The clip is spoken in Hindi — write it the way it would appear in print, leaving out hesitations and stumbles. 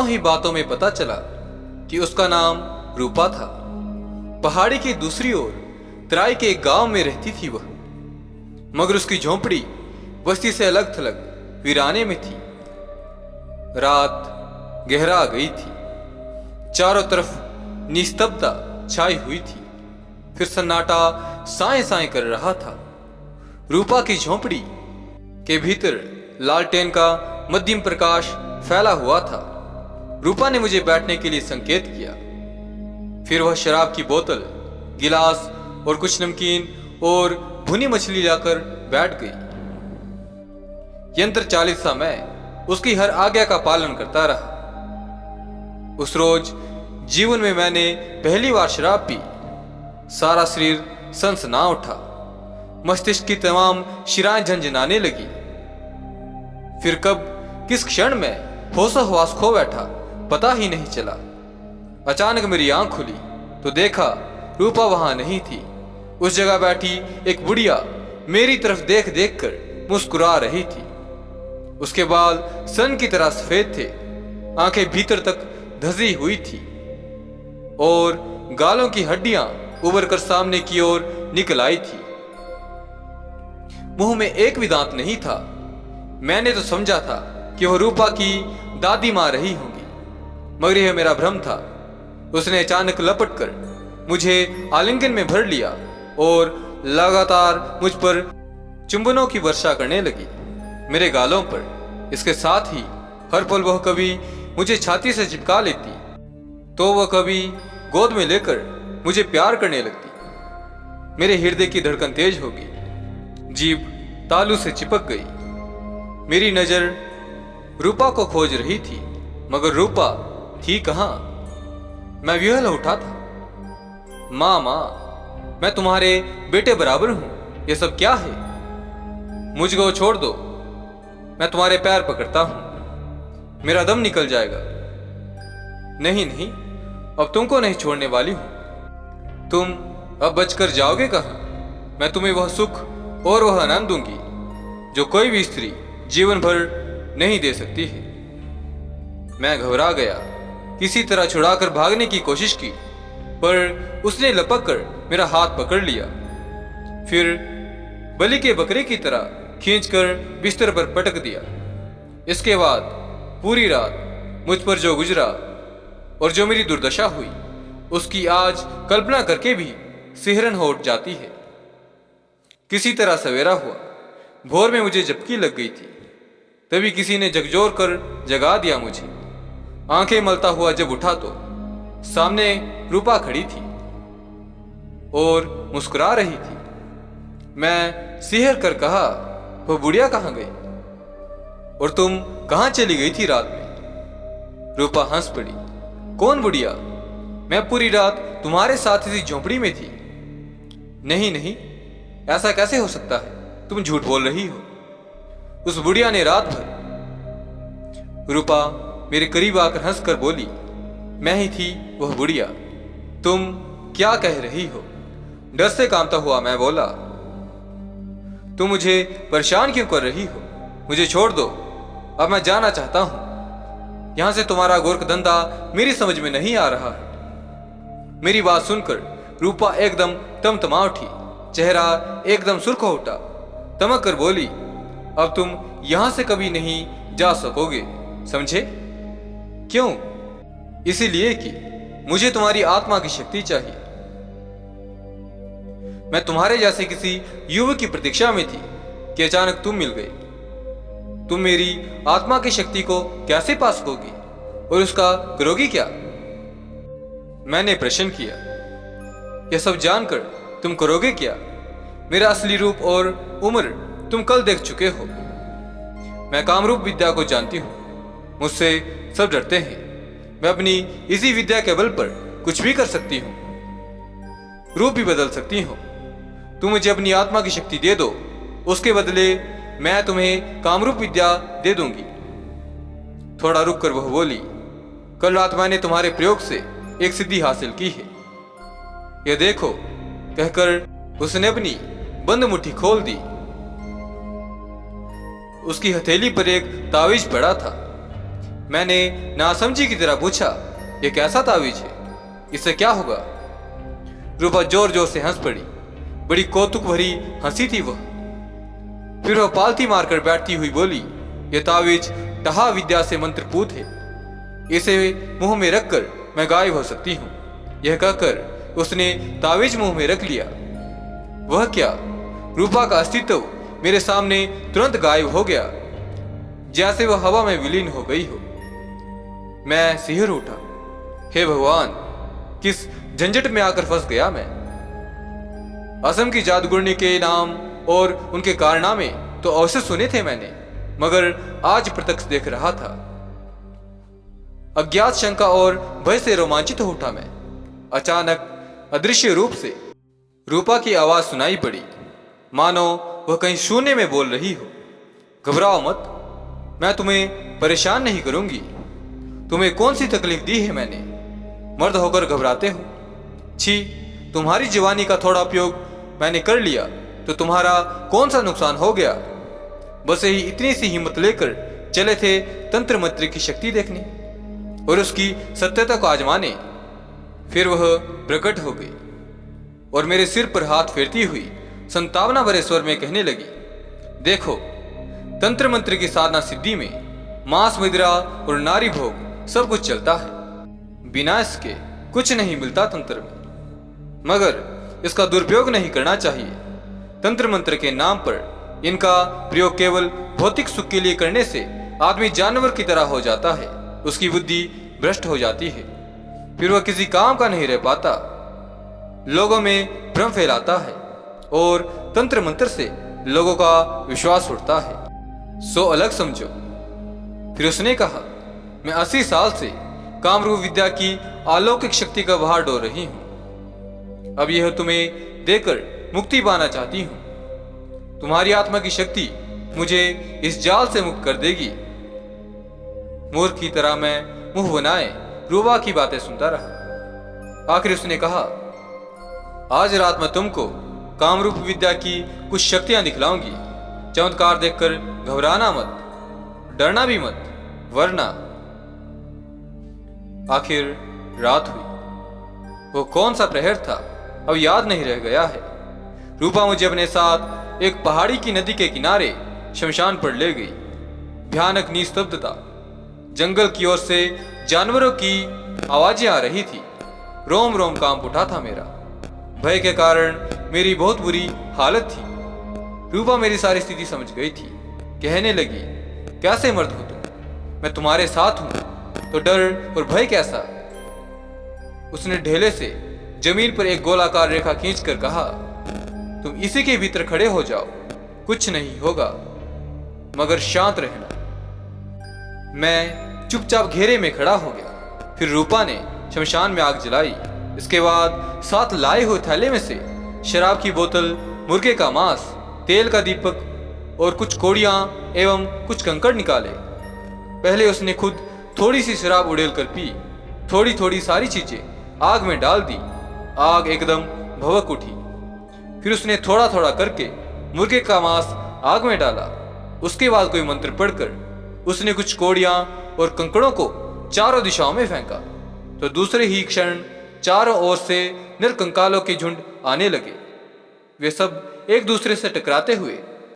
ही बातों में पता चला कि उसका नाम रूपा था। पहाड़ी की दूसरी ओर तराई के एक गांव में रहती थी वह, मगर उसकी झोंपड़ी बस्ती से अलग थलग वीराने में थी। रात गहरा गई थी, चारों तरफ निस्तब्धता छाई हुई थी। फिर सन्नाटा साए साए कर रहा था। रूपा की झोंपड़ी के भीतर लालटेन का मध्यम प्रकाश फैला हुआ था। रूपा ने मुझे बैठने के लिए संकेत किया। फिर वह शराब की बोतल, गिलास और कुछ नमकीन और भुनी मछली लाकर बैठ गई। यंत्र चालित सा मैं उसकी हर आज्ञा का पालन करता रहा। उस रोज जीवन में मैंने पहली बार शराब पी। सारा शरीर सनसना उठा, मस्तिष्क की तमाम शिराएं झंझनाने लगी। फिर कब किस क्षण में होशो-हवास खो बैठा पता ही नहीं चला। अचानक मेरी आंख खुली तो देखा रूपा वहां नहीं थी। उस जगह बैठी एक बुढ़िया मेरी तरफ देख देख कर मुस्कुरा रही थी। उसके बाल सन की तरह सफेद थे, आंखें भीतर तक धसी हुई थी और गालों की हड्डियां उभर कर सामने की ओर निकल आई थी। मुंह में एक भी दांत नहीं था। मैंने तो समझा था कि वह रूपा की दादी मां रही होंगी, मगर यह मेरा भ्रम था। उसने अचानक लपट कर मुझे आलिंगन में भर लिया और लगातार मुझ पर चुंबनों की वर्षा करने लगी, मेरे गालों पर। इसके साथ ही हर पल वह कभी मुझे छाती से चिपका लेती तो वह कभी गोद में लेकर मुझे प्यार करने लगती। मेरे हृदय की धड़कन तेज हो गई, जीभ तालू से चिपक गई। मेरी नजर रूपा को खोज रही थी, मगर रूपा थी कहां। मैं विह्वल उठा था। मां, मैं तुम्हारे बेटे बराबर हूं, यह सब क्या है? मुझको छोड़ दो, मैं तुम्हारे पैर पकड़ता हूं, मेरा दम निकल जाएगा। नहीं नहीं, अब तुमको नहीं छोड़ने वाली हूं। तुम अब बचकर जाओगे कहां? मैं तुम्हें वह सुख और वह आनंद दूंगी जो कोई भी स्त्री जीवन भर नहीं दे सकती है। मैं घबरा गया, किसी तरह छुड़ाकर भागने की कोशिश की, पर उसने लपक कर मेरा हाथ पकड़ लिया। फिर बलि के बकरे की तरह खींचकर बिस्तर पर पटक दिया। इसके बाद पूरी रात मुझ पर जो गुजरा और जो मेरी दुर्दशा हुई, उसकी आज कल्पना करके भी सिहरन हो उठ जाती है। किसी तरह सवेरा हुआ। भोर में मुझे झपकी लग गई थी। तभी किसी ने झकझोर कर जगा दिया मुझे। आंखें मलता हुआ जब उठा तो सामने रूपा खड़ी थी और मुस्कुरा रही थी। मैं सिहर कर कहा, वो बुढ़िया कहाँ गई और तुम कहाँ चली गई थी रात में? रूपा हंस पड़ी। कौन बुढ़िया? मैं पूरी रात तुम्हारे साथ इसी झोंपड़ी में थी। नहीं नहीं, ऐसा कैसे हो सकता है? तुम झूठ बोल रही हो। उस बुढ़िया ने रात भर। रूपा मेरे करीब आकर हंसकर बोली, मैं ही थी वह बुढ़िया। तुम क्या कह रही हो? डर से कांपता हुआ मैं बोला, तुम मुझे परेशान क्यों कर रही हो? मुझे छोड़ दो, अब मैं जाना चाहता हूं। यहां से तुम्हारा गोरख धंधा मेरी समझ में नहीं आ रहा है। मेरी बात सुनकर रूपा एकदम तमतमा उठी, चेहरा एकदम सुर्ख हो उठा। तमक कर बोली, अब तुम यहां से कभी नहीं जा सकोगे, समझे? क्यों? इसीलिए कि मुझे तुम्हारी आत्मा की शक्ति चाहिए। मैं तुम्हारे जैसे किसी युवक की प्रतीक्षा में थी कि अचानक तुम मिल गए। तुम मेरी आत्मा की शक्ति को कैसे पा सकोगी और उसका करोगी क्या? मैंने प्रश्न किया। यह सब जानकर तुम करोगे क्या? मेरा असली रूप और उम्र तुम कल देख चुके हो। मैं कामरूप विद्या को जानती हूं, मुझसे सब डरते हैं। मैं अपनी इसी विद्या के बल पर कुछ भी कर सकती हूं, रूप भी बदल सकती हूं। तुम मुझे अपनी आत्मा की शक्ति दे दो, उसके बदले मैं तुम्हें कामरूप विद्या दे दूंगी। थोड़ा रुक कर वह बोली, कल रात मैंने तुम्हारे प्रयोग से एक सिद्धि हासिल की है, यह देखो। कहकर उसने अपनी बंद मुट्ठी खोल दी। उसकी हथेली पर एक तावीज पड़ा था। मैंने नासमझी की तरह पूछा, यह कैसा तावीज है, इससे क्या होगा? रूपा जोर जोर से हंस पड़ी। बड़ी कौतुक भरी हंसी थी वह। फिर वह पालती मारकर बैठती हुई बोली, यह तावीज टहा विद्या से मंत्रपूत है, इसे मुंह में रखकर मैं गायब हो सकती हूँ। यह कहकर उसने तावीज मुंह में रख लिया। वह क्या, रूपा का अस्तित्व मेरे सामने तुरंत गायब हो गया, जैसे वह हवा में विलीन हो गई हो। मैं सिहर उठा। हे भगवान, किस झंझट में आकर फंस गया मैं। असम की जादूगरनी के नाम और उनके कारनामे तो अवश्य सुने थे मैंने, मगर आज प्रत्यक्ष देख रहा था। अज्ञात शंका और भय से रोमांचित हो उठा मैं। अचानक अदृश्य रूप से रूपा की आवाज सुनाई पड़ी, मानो वह कहीं शून्य में बोल रही हो। घबराओ मत, मैं तुम्हें परेशान नहीं करूंगी। तुम्हें कौन सी तकलीफ दी है मैंने? मर्द होकर घबराते हो? छी, तुम्हारी जवानी का थोड़ा उपयोग मैंने कर लिया तो तुम्हारा कौन सा नुकसान हो गया? बस यही इतनी सी हिम्मत लेकर चले थे तंत्र मंत्र की शक्ति देखने और उसकी सत्यता को आजमाने। फिर वह प्रकट हो गई और मेरे सिर पर हाथ फेरती हुई संतावना भरे स्वर में कहने लगी, देखो, तंत्र मंत्र की साधना सिद्धि में मांस, मदिरा और नारी भोग सब कुछ चलता है। बिना इसके कुछ नहीं मिलता तंत्र में, मगर इसका दुरुपयोग नहीं करना चाहिए। तंत्र मंत्र के नाम पर इनका प्रयोग केवल भौतिक सुख के लिए करने से आदमी जानवर की तरह हो जाता है, उसकी बुद्धि भ्रष्ट हो जाती है, फिर वह किसी काम का नहीं रह पाता, लोगों में भ्रम फैलाता है और तंत्र मंत्र से लोगों का विश्वास उठता है। सो अलग समझो। फिर उसने कहा, मैं 80 साल से कामरूप विद्या की अलौकिक शक्ति का बाहर डो रही हूं। अब यह तुम्हें देकर मुक्ति पाना चाहती हूं। तुम्हारी आत्मा की शक्ति मुझे इस जाल से मुक्त कर देगी। मूर्ख की तरह मैं मुंह बनाए रूबा की बातें सुनता रहा। आखिर उसने कहा, आज रात मैं तुमको कामरूप विद्या की कुछ शक्तियां दिखलाऊंगी। चमत्कार देखकर घबराना मत, डरना भी मत, वरना। आखिर रात हुई। वो कौन सा प्रहर था अब याद नहीं रह गया है। रूपा मुझे अपने साथ एक पहाड़ी की नदी के किनारे शमशान पर ले गई। भयानक निस्तब्धता, जंगल की ओर से जानवरों की आवाजें आ रही थी। रोम रोम कांप उठा था मेरा। भय के कारण मेरी बहुत बुरी हालत थी। रूपा मेरी सारी स्थिति समझ गई थी। कहने लगी, कैसे मर्द हो तुम? मैं तुम्हारे साथ हूं तो डर और भय कैसा? उसने ढेले से जमीन पर एक गोलाकार रेखा खींचकर कहा, तुम इसी के भीतर खड़े हो जाओ, कुछ नहीं होगा, मगर शांत रहना। मैं चुपचाप घेरे में खड़ा हो गया। फिर रूपा ने शमशान में आग जलाई। इसके बाद साथ लाए हुए थैले में से शराब की बोतल, मुर्गे का मांस, तेल का दीपक और कुछ कोड़ियां एवं कुछ कंकड़ निकाले। पहले उसने खुद थोड़ी सी शराब उड़ेल कर पी। थोड़ी थोड़ी सारी चीजें आग में डाल दी। आग एकदम भभक उठी। फिर उसने थोड़ा थोड़ा करके मुर्गे का मांस आग में डाला। उसके बाद कोई मंत्र पढ़कर उसने कुछ कोड़ियां और कंकड़ों को चारों दिशाओं में फेंका, तो दूसरे ही क्षण चारों ओर से निरकंकालों के झुंड आने लगे। वे सब एक दूसरे से टकराते हुए